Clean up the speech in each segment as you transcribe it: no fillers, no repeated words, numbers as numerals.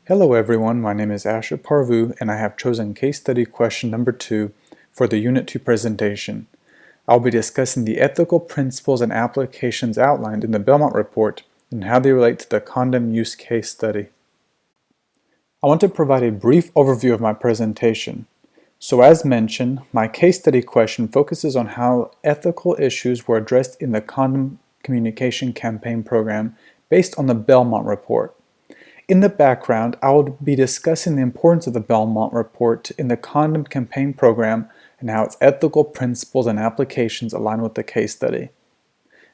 Hello everyone, my name is Asher Parvu and I have chosen case study question number 2 for the Unit 2 presentation. I'll be discussing the ethical principles and applications outlined in the Belmont Report and how they relate to the condom use case study. I want to provide a brief overview of my presentation. So as mentioned, my case study question focuses on how ethical issues were addressed in the Condom Communication Campaign program based on the Belmont Report. In the background, I will be discussing the importance of the Belmont Report in the Condom Campaign program and how its ethical principles and applications align with the case study.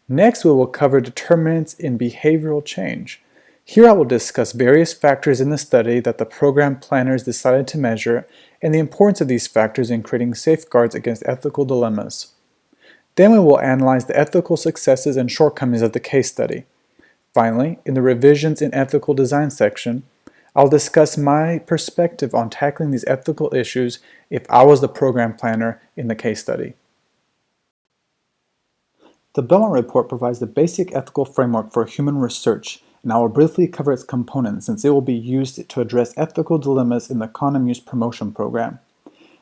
Next, we will cover determinants in behavioral change. Here I will discuss various factors in the study that the program planners decided to measure and the importance of these factors in creating safeguards against ethical dilemmas. Then we will analyze the ethical successes and shortcomings of the case study. Finally, in the Revisions in Ethical Design section, I'll discuss my perspective on tackling these ethical issues if I was the program planner in the case study. The Belmont Report provides the basic ethical framework for human research, and I will briefly cover its components since it will be used to address ethical dilemmas in the condom use promotion program.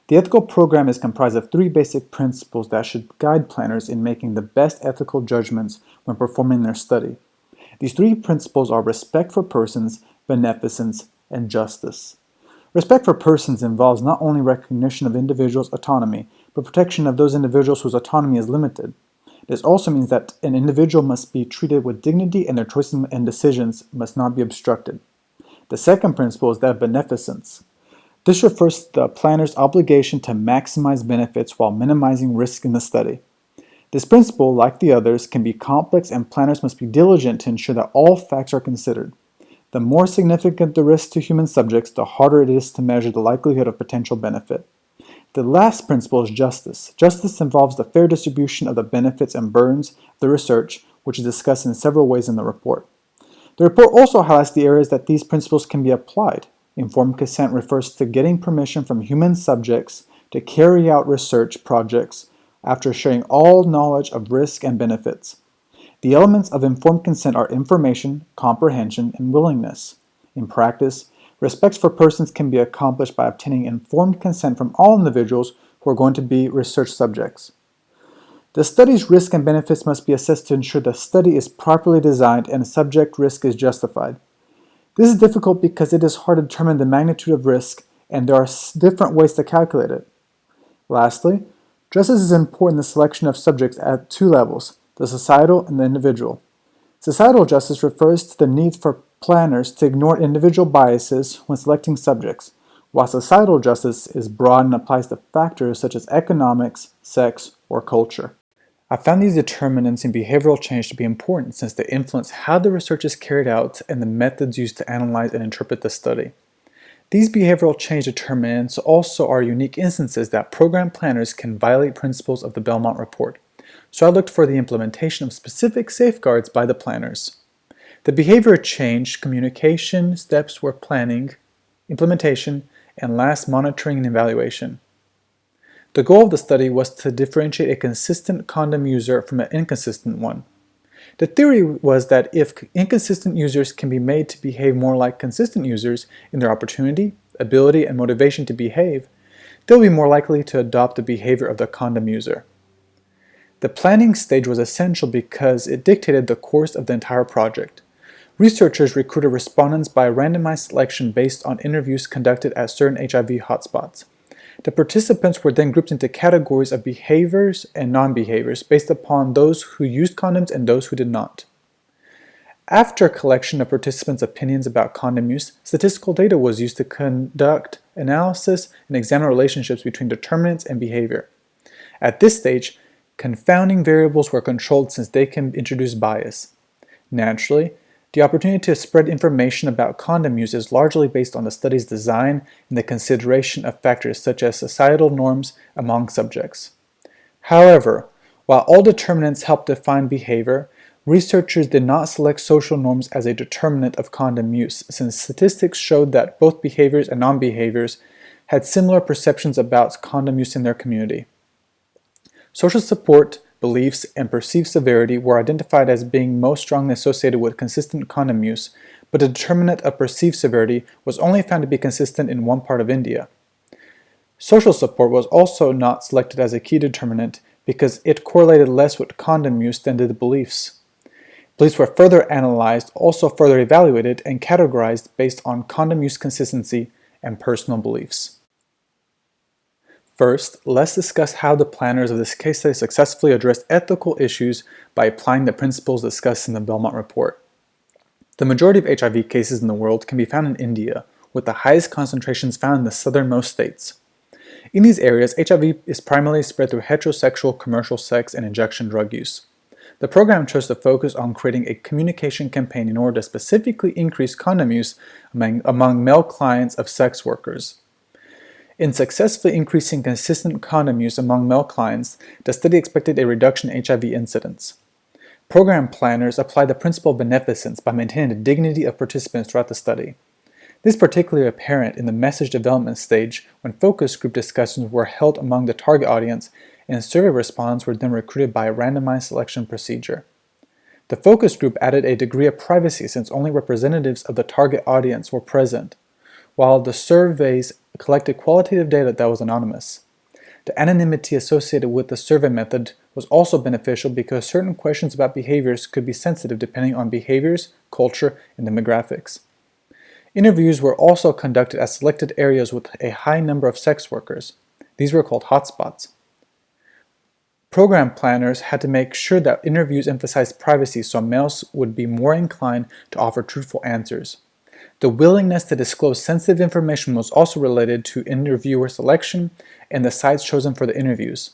The ethical program is comprised of 3 basic principles that should guide planners in making the best ethical judgments when performing their study. These 3 principles are respect for persons, beneficence, and justice. Respect for persons involves not only recognition of individuals' autonomy, but protection of those individuals whose autonomy is limited. This also means that an individual must be treated with dignity and their choices and decisions must not be obstructed. The second principle is that of beneficence. This refers to the planner's obligation to maximize benefits while minimizing risk in the study. This principle, like the others, can be complex and planners must be diligent to ensure that all facts are considered. The more significant the risk to human subjects, the harder it is to measure the likelihood of potential benefit. The last principle is justice. Justice involves the fair distribution of the benefits and burdens of the research, which is discussed in several ways in the report. The report also highlights the areas that these principles can be applied. Informed consent refers to getting permission from human subjects to carry out research projects after sharing all knowledge of risk and benefits. The elements of informed consent are information, comprehension, and willingness. In practice, respect for persons can be accomplished by obtaining informed consent from all individuals who are going to be research subjects. The study's risk and benefits must be assessed to ensure the study is properly designed and subject risk is justified. This is difficult because it is hard to determine the magnitude of risk and there are different ways to calculate it. Lastly, justice is important in the selection of subjects at 2 levels, the societal and the individual. Societal justice refers to the need for planners to ignore individual biases when selecting subjects, while societal justice is broad and applies to factors such as economics, sex, or culture. I found these determinants in behavioral change to be important since they influence how the research is carried out and the methods used to analyze and interpret the study. These behavioral change determinants also are unique instances that program planners can violate principles of the Belmont Report, so I looked for the implementation of specific safeguards by the planners. The behavior change communication steps were planning, implementation, and last monitoring and evaluation. The goal of the study was to differentiate a consistent condom user from an inconsistent one. The theory was that if inconsistent users can be made to behave more like consistent users in their opportunity, ability, and motivation to behave, they'll be more likely to adopt the behavior of the condom user. The planning stage was essential because it dictated the course of the entire project. Researchers recruited respondents by randomized selection based on interviews conducted at certain HIV hotspots. The participants were then grouped into categories of behaviors and non-behaviors based upon those who used condoms and those who did not. After collection of participants' opinions about condom use, statistical data was used to conduct analysis and examine relationships between determinants and behavior. At this stage, confounding variables were controlled since they can introduce bias. Naturally, the opportunity to spread information about condom use is largely based on the study's design and the consideration of factors such as societal norms among subjects. However, while all determinants help define behavior, researchers did not select social norms as a determinant of condom use, since statistics showed that both behaviors and non-behaviors had similar perceptions about condom use in their community. Social support, beliefs, and perceived severity were identified as being most strongly associated with consistent condom use, but the determinant of perceived severity was only found to be consistent in one part of India. Social support was also not selected as a key determinant because it correlated less with condom use than did the beliefs. Beliefs were further analyzed, also further evaluated, and categorized based on condom use consistency and personal beliefs. First, let's discuss how the planners of this case study successfully addressed ethical issues by applying the principles discussed in the Belmont Report. The majority of HIV cases in the world can be found in India, with the highest concentrations found in the southernmost states. In these areas, HIV is primarily spread through heterosexual commercial sex and injection drug use. The program chose to focus on creating a communication campaign in order to specifically increase condom use among male clients of sex workers. In successfully increasing consistent condom use among male clients, the study expected a reduction in HIV incidence. Program planners applied the principle of beneficence by maintaining the dignity of participants throughout the study. This is particularly apparent in the message development stage when focus group discussions were held among the target audience and survey respondents were then recruited by a randomized selection procedure. The focus group added a degree of privacy since only representatives of the target audience were present, while the surveys collected qualitative data that was anonymous. The anonymity associated with the survey method was also beneficial because certain questions about behaviors could be sensitive depending on behaviors, culture, and demographics. Interviews were also conducted at selected areas with a high number of sex workers. These were called hotspots. Program planners had to make sure that interviews emphasized privacy so males would be more inclined to offer truthful answers. The willingness to disclose sensitive information was also related to interviewer selection and the sites chosen for the interviews.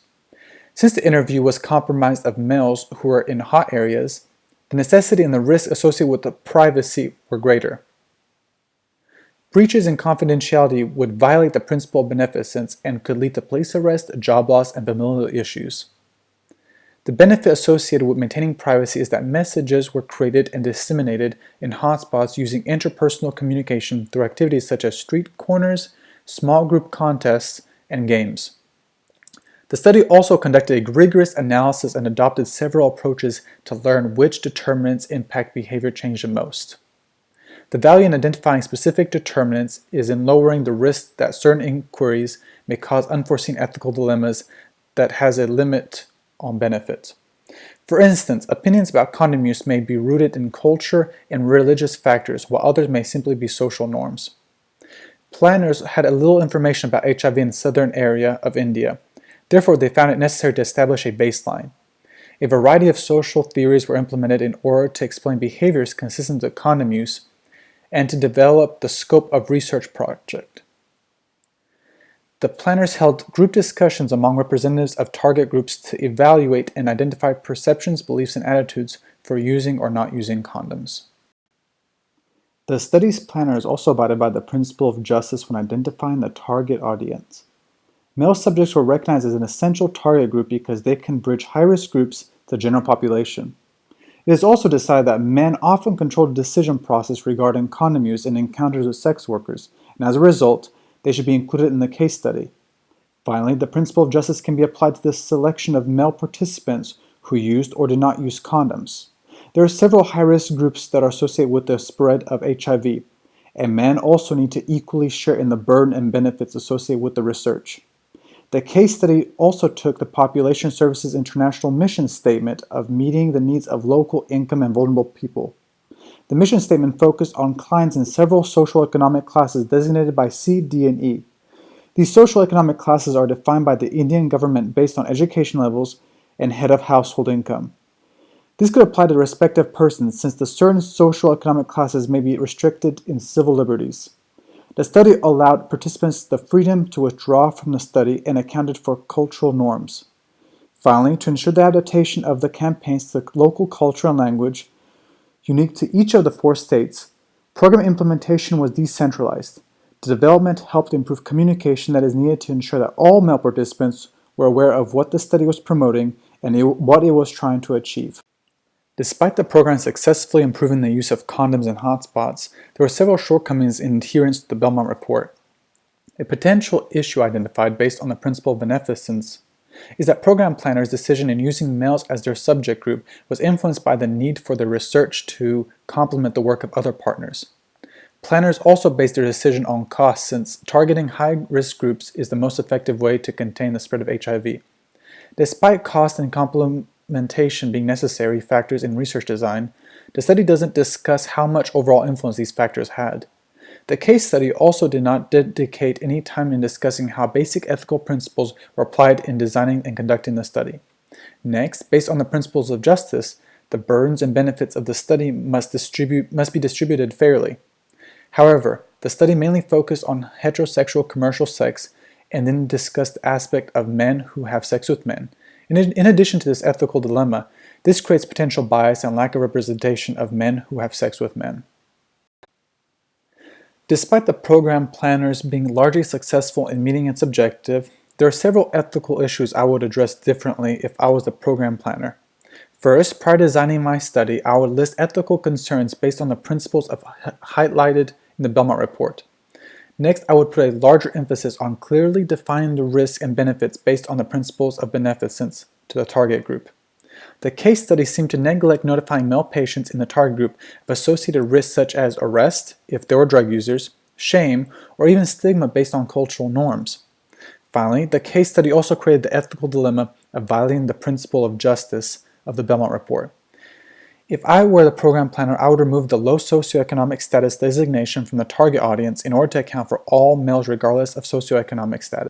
Since the interview was comprised of males who were in hot areas, the necessity and the risk associated with the privacy were greater. Breaches in confidentiality would violate the principle of beneficence and could lead to police arrest, job loss, and familial issues. The benefit associated with maintaining privacy is that messages were created and disseminated in hotspots using interpersonal communication through activities such as street corners, small group contests, and games. The study also conducted a rigorous analysis and adopted several approaches to learn which determinants impact behavior change the most. The value in identifying specific determinants is in lowering the risk that certain inquiries may cause unforeseen ethical dilemmas that has a limit on benefit. For instance, opinions about condom use may be rooted in culture and religious factors, while others may simply be social norms. Planners had a little information about HIV in the southern area of India. Therefore, they found it necessary to establish a baseline. A variety of social theories were implemented in order to explain behaviors consistent with condom use and to develop the scope of research project. The planners held group discussions among representatives of target groups to evaluate and identify perceptions, beliefs, and attitudes for using or not using condoms. The study's planners also abided by the principle of justice when identifying the target audience. Male subjects were recognized as an essential target group because they can bridge high-risk groups to the general population. It is also decided that men often control the decision process regarding condom use in encounters with sex workers, and as a result, they should be included in the case study. Finally, the principle of justice can be applied to the selection of male participants who used or did not use condoms. There are several high-risk groups that are associated with the spread of HIV, and men also need to equally share in the burden and benefits associated with the research. The case study also took the Population Services International mission statement of meeting the needs of local income and vulnerable people. The mission statement focused on clients in several social economic classes designated by C, D, and E. These social economic classes are defined by the Indian government based on education levels and head of household income. This could apply to respective persons since the certain social economic classes may be restricted in civil liberties. The study allowed participants the freedom to withdraw from the study and accounted for cultural norms. Finally, to ensure the adaptation of the campaigns to local culture and language unique to each of the 4 states, program implementation was decentralized. The development helped improve communication that is needed to ensure that all male participants were aware of what the study was promoting and what it was trying to achieve. Despite the program successfully improving the use of condoms in hotspots, there were several shortcomings in adherence to the Belmont Report. A potential issue identified based on the principle of beneficence is that program planners' decision in using males as their subject group was influenced by the need for the research to complement the work of other partners. Planners also based their decision on cost, since targeting high-risk groups is the most effective way to contain the spread of HIV. Despite cost and complementation being necessary factors in research design, the study doesn't discuss how much overall influence these factors had. The case study also did not dedicate any time in discussing how basic ethical principles were applied in designing and conducting the study. Next, based on the principles of justice, the burdens and benefits of the study must be distributed fairly. However, the study mainly focused on heterosexual commercial sex and then discussed the aspect of men who have sex with men. In addition to this ethical dilemma, this creates potential bias and lack of representation of men who have sex with men. Despite the program planners being largely successful in meeting its objective, there are several ethical issues I would address differently if I was the program planner. First, prior to designing my study, I would list ethical concerns based on the principles highlighted in the Belmont Report. Next, I would put a larger emphasis on clearly defining the risks and benefits based on the principles of beneficence to the target group. The case study seemed to neglect notifying male patients in the target group of associated risks such as arrest, if they were drug users, shame, or even stigma based on cultural norms. Finally, the case study also created the ethical dilemma of violating the principle of justice of the Belmont Report. If I were the program planner, I would remove the low socioeconomic status designation from the target audience in order to account for all males regardless of socioeconomic status.